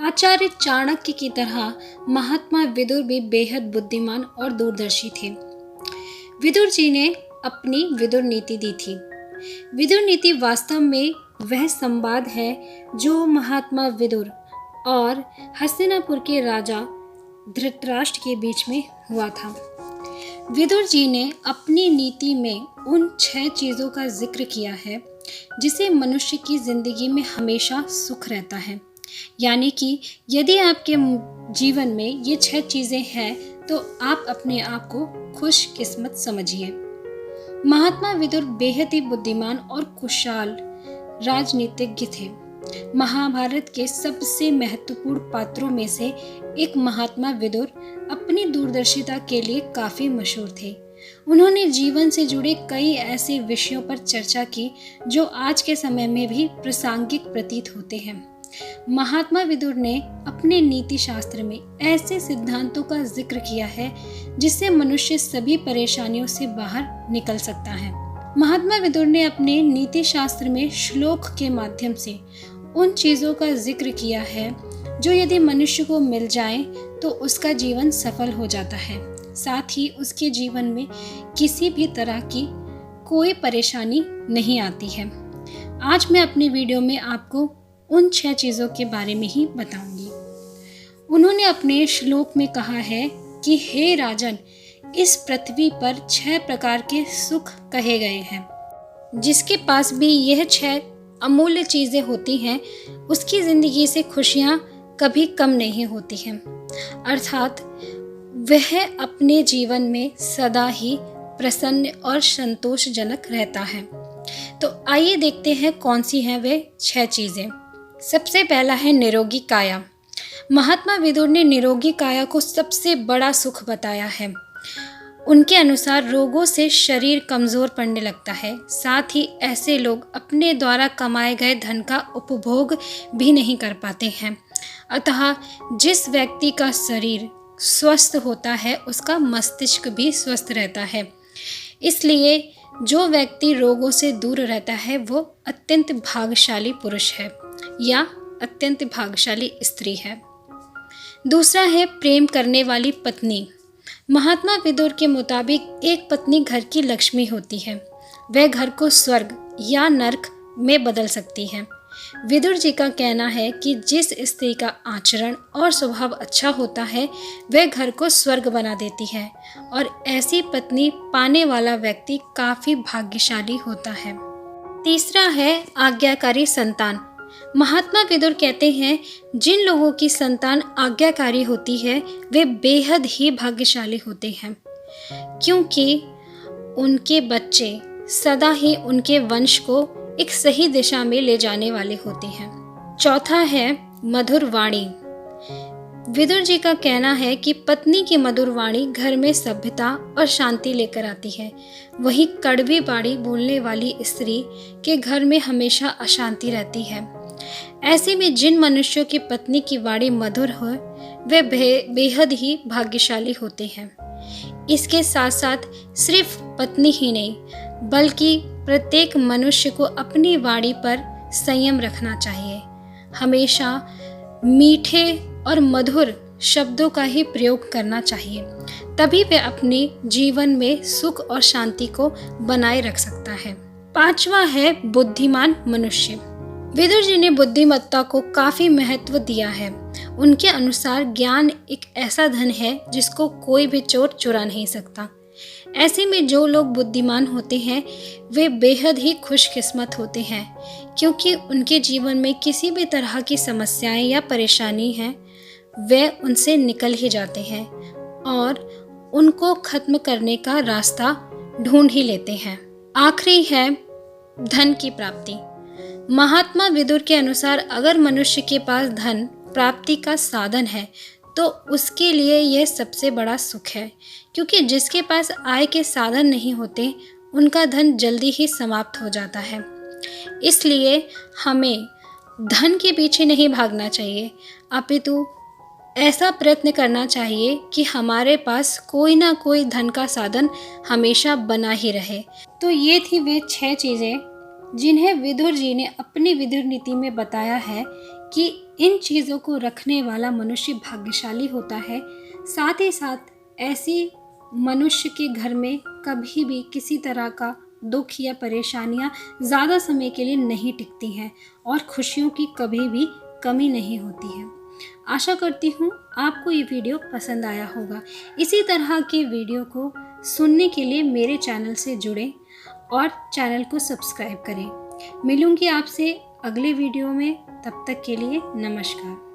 आचार्य चाणक्य की तरह महात्मा विदुर भी बेहद बुद्धिमान और दूरदर्शी थे। विदुर जी ने अपनी विदुर नीति दी थी। विदुर नीति वास्तव में वह संवाद है जो महात्मा विदुर और हस्तिनापुर के राजा धृतराष्ट्र के बीच में हुआ था। विदुर जी ने अपनी नीति में उन 6 चीज़ों का जिक्र किया है जिसे मनुष्य की जिंदगी में हमेशा सुख रहता है। यानी कि यदि आपके जीवन में ये 6 चीज़ें हैं तो आप अपने आप को खुशकिस्मत समझिए। महात्मा विदुर बेहद ही बुद्धिमान और कुशल राजनीतिज्ञ थे। महाभारत के सबसे महत्वपूर्ण पात्रों में से एक महात्मा विदुर अपनी दूरदर्शिता के लिए काफ़ी मशहूर थे। उन्होंने जीवन से जुड़े कई ऐसे विषयों पर चर्चा की जो आज के समय में भी प्रासंगिक प्रतीत होते हैं। महात्मा विदुर ने अपने नीति शास्त्र में ऐसे सिद्धांतों का जिक्र किया है जिससे मनुष्य सभी परेशानियों से बाहर निकल सकता है। महात्मा विदुर ने अपने नीति शास्त्र में श्लोक के माध्यम से उन चीज़ों का जिक्र किया है जो यदि मनुष्य को मिल जाएं तो उसका जीवन सफल हो जाता है, साथ ही उसके जीवन में किसी भी तरह की कोई परेशानी नहीं आती है। आज मैं अपनी वीडियो में आपको उन 6 चीज़ों के बारे में ही बताऊंगी। उन्होंने अपने श्लोक में कहा है कि हे राजन, इस पृथ्वी पर 6 प्रकार के सुख कहे गए हैं। जिसके पास भी यह 6 अमूल्य चीज़ें होती हैं उसकी ज़िंदगी से खुशियाँ कभी कम नहीं होती हैं, अर्थात वह अपने जीवन में सदा ही प्रसन्न और संतोषजनक रहता है। तो आइए देखते हैं कौन सी हैं वे 6 चीज़ें। सबसे पहला है निरोगी काया। महात्मा विदुर ने निरोगी काया को सबसे बड़ा सुख बताया है। उनके अनुसार रोगों से शरीर कमज़ोर पड़ने लगता है, साथ ही ऐसे लोग अपने द्वारा कमाए गए धन का उपभोग भी नहीं कर पाते हैं। अतः जिस व्यक्ति का शरीर स्वस्थ होता है उसका मस्तिष्क भी स्वस्थ रहता है। इसलिए जो व्यक्ति रोगों से दूर रहता है वो अत्यंत भाग्यशाली पुरुष है या अत्यंत भाग्यशाली स्त्री है। दूसरा है प्रेम करने वाली पत्नी। महात्मा विदुर के मुताबिक एक पत्नी घर की लक्ष्मी होती है। वह घर को स्वर्ग या नरक में बदल सकती है। विदुर जी का कहना है कि जिस स्त्री का आचरण और स्वभाव अच्छा होता है वह घर को स्वर्ग बना देती है और ऐसी पत्नी पाने वाला व्यक्ति काफ़ी भाग्यशाली होता है। तीसरा है आज्ञाकारी संतान। महात्मा विदुर कहते हैं जिन लोगों की संतान आज्ञाकारी होती है वे बेहद ही भाग्यशाली होते हैं, क्योंकि उनके बच्चे सदा ही उनके वंश को एक सही दिशा में ले जाने वाले होते हैं। चौथा है मधुर वाणी। विदुर जी का कहना है कि पत्नी की मधुर वाणी घर में सभ्यता और शांति लेकर आती है, वहीं कड़वी वाणी बोलने वाली स्त्री के घर में हमेशा अशांति रहती है। ऐसे में जिन मनुष्यों की पत्नी की वाणी मधुर हो वे बेहद ही भाग्यशाली होते हैं। इसके साथ साथ सिर्फ पत्नी ही नहीं बल्कि प्रत्येक मनुष्य को अपनी वाणी पर संयम रखना चाहिए। हमेशा मीठे और मधुर शब्दों का ही प्रयोग करना चाहिए, तभी वह अपने जीवन में सुख और शांति को बनाए रख सकता है। पांचवा है बुद्धिमान मनुष्य। विदुर जी ने बुद्धिमत्ता को काफ़ी महत्व दिया है। उनके अनुसार ज्ञान एक ऐसा धन है जिसको कोई भी चोर चुरा नहीं सकता। ऐसे में जो लोग बुद्धिमान होते हैं वे बेहद ही खुशकिस्मत होते हैं, क्योंकि उनके जीवन में किसी भी तरह की समस्याएं या परेशानी हैं वे उनसे निकल ही जाते हैं और उनको खत्म करने का रास्ता ढूंढ ही लेते हैं। आखिरी है धन की प्राप्ति। महात्मा विदुर के अनुसार अगर मनुष्य के पास धन प्राप्ति का साधन है तो उसके लिए यह सबसे बड़ा सुख है, क्योंकि जिसके पास आय के साधन नहीं होते उनका धन जल्दी ही समाप्त हो जाता है। इसलिए हमें धन के पीछे नहीं भागना चाहिए, अपितु ऐसा प्रयत्न करना चाहिए कि हमारे पास कोई ना कोई धन का साधन हमेशा बना ही रहे। तो ये थी वे 6 चीज़ें जिन्हें विदुर जी ने अपनी विदुर नीति में बताया है कि इन चीज़ों को रखने वाला मनुष्य भाग्यशाली होता है। साथ ही साथ ऐसी मनुष्य के घर में कभी भी किसी तरह का दुख या परेशानियां ज़्यादा समय के लिए नहीं टिकती हैं और खुशियों की कभी भी कमी नहीं होती है। आशा करती हूँ आपको ये वीडियो पसंद आया होगा। इसी तरह के वीडियो को सुनने के लिए मेरे चैनल से जुड़ें और चैनल को सब्सक्राइब करें। मिलूंगी आपसे अगले वीडियो में, तब तक के लिए नमस्कार।